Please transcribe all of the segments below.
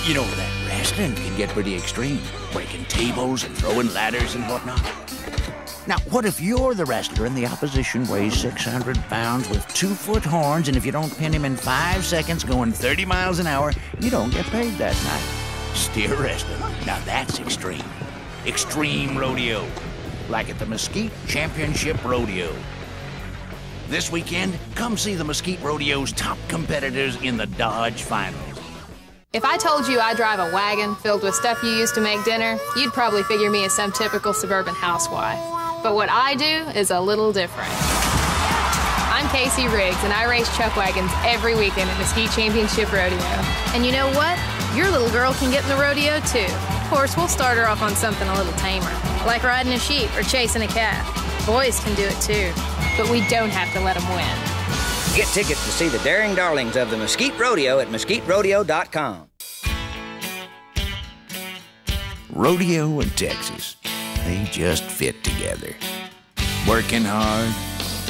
You know that wrestling can get pretty extreme, breaking tables and throwing ladders and whatnot. Now, what if you're the wrestler and the opposition weighs 600 pounds with 2-foot horns, and if you don't pin him in 5 seconds going 30 miles an hour, you don't get paid that night? Steer wrestling. Now that's extreme. Extreme rodeo. Like at the Mesquite Championship Rodeo. This weekend, come see the Mesquite Rodeo's top competitors in the Dodge Finals. If I told you I drive a wagon filled with stuff you use to make dinner, you'd probably figure me as some typical suburban housewife. But what I do is a little different. I'm Casey Riggs, and I race chuck wagons every weekend at Mesquite Championship Rodeo. And you know what? Your little girl can get in the rodeo, too. Of course, we'll start her off on something a little tamer, like riding a sheep or chasing a calf. Boys can do it, too. But we don't have to let them win. Get tickets to see the daring darlings of the Mesquite Rodeo at mesquiterodeo.com. Rodeo and Texas, they just fit together. Working hard,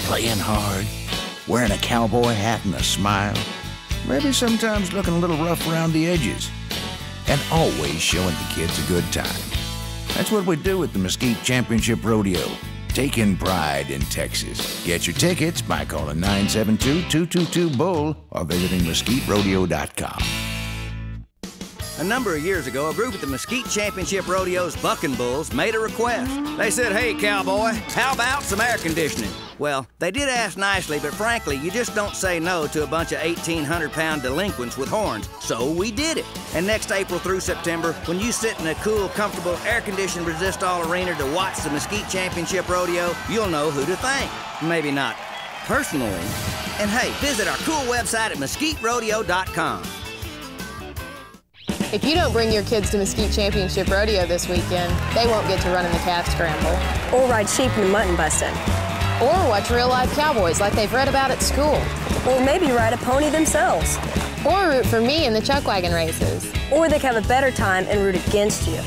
playing hard, wearing a cowboy hat and a smile, maybe sometimes looking a little rough around the edges, and always showing the kids a good time. That's what we do at the Mesquite Championship Rodeo, taking pride in Texas. Get your tickets by calling 972-222-BULL or visiting mesquiterodeo.com. A number of years ago, a group at the Mesquite Championship Rodeo's Bucking Bulls made a request. They said, "Hey, cowboy, how about some air conditioning?" Well, they did ask nicely, but frankly, you just don't say no to a bunch of 1,800-pound delinquents with horns. So we did it. And next April through September, when you sit in a cool, comfortable, air-conditioned Resistol arena to watch the Mesquite Championship Rodeo, you'll know who to thank. Maybe not personally. And hey, visit our cool website at mesquiterodeo.com. If you don't bring your kids to Mesquite Championship Rodeo this weekend, they won't get to run in the calf scramble. Or ride sheep in the mutton busting. Or watch real-life cowboys like they've read about at school. Or maybe ride a pony themselves. Or root for me in the chuck wagon races. Or they can have a better time and root against you.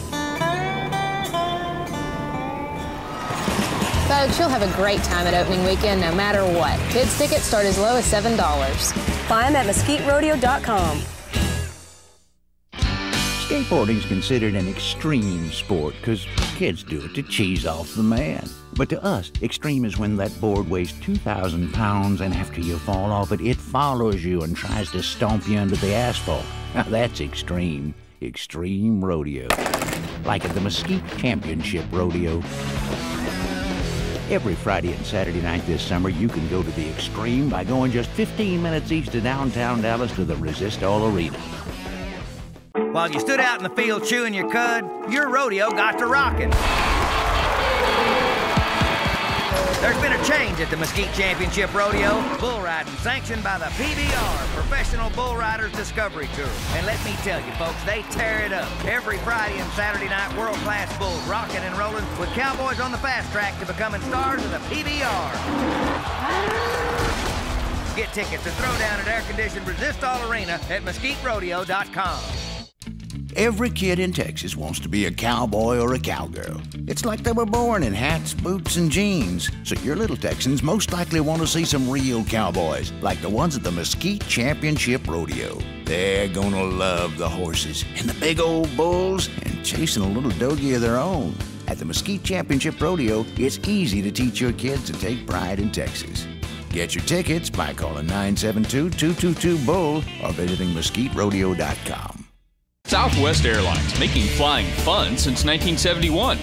Folks, you'll have a great time at opening weekend no matter what. Kids' tickets start as low as $7. Buy them at mesquiterodeo.com. Skateboarding is considered an extreme sport because kids do it to cheese off the man. But to us, extreme is when that board weighs 2,000 pounds and after you fall off it, it follows you and tries to stomp you under the asphalt. Now that's extreme. Extreme rodeo. Like at the Mesquite Championship Rodeo. Every Friday and Saturday night this summer, you can go to the extreme by going just 15 minutes east of downtown Dallas to the Resistol Arena. While you stood out in the field chewing your cud, your rodeo got to rocking. There's been a change at the Mesquite Championship Rodeo. Bull riding sanctioned by the PBR, Professional Bull Riders Discovery Tour. And let me tell you, folks, they tear it up. Every Friday and Saturday night, world-class bulls rocking and rolling with cowboys on the fast track to becoming stars of the PBR. Get tickets to throw down at air-conditioned Resistol Arena at mesquiterodeo.com. Every kid in Texas wants to be a cowboy or a cowgirl. It's like they were born in hats, boots, and jeans. So your little Texans most likely want to see some real cowboys, like the ones at the Mesquite Championship Rodeo. They're gonna love the horses and the big old bulls and chasing a little doggy of their own. At the Mesquite Championship Rodeo, it's easy to teach your kids to take pride in Texas. Get your tickets by calling 972-222-BULL or visiting mesquiterodeo.com. Southwest Airlines, making flying fun since 1971.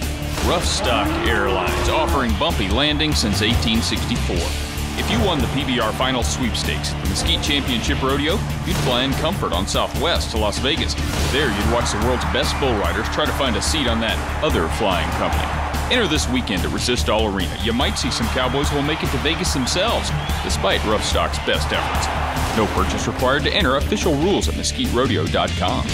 Rough Stock Airlines, offering bumpy landings since 1864. If you won the PBR Final Sweepstakes at the Mesquite Championship Rodeo, you'd fly in comfort on Southwest to Las Vegas. There, you'd watch the world's best bull riders try to find a seat on that other flying company. Enter this weekend at Resistol Arena. You might see some cowboys who will make it to Vegas themselves, despite Rough Stock's best efforts. No purchase required to enter. Official rules at mesquiterodeo.com.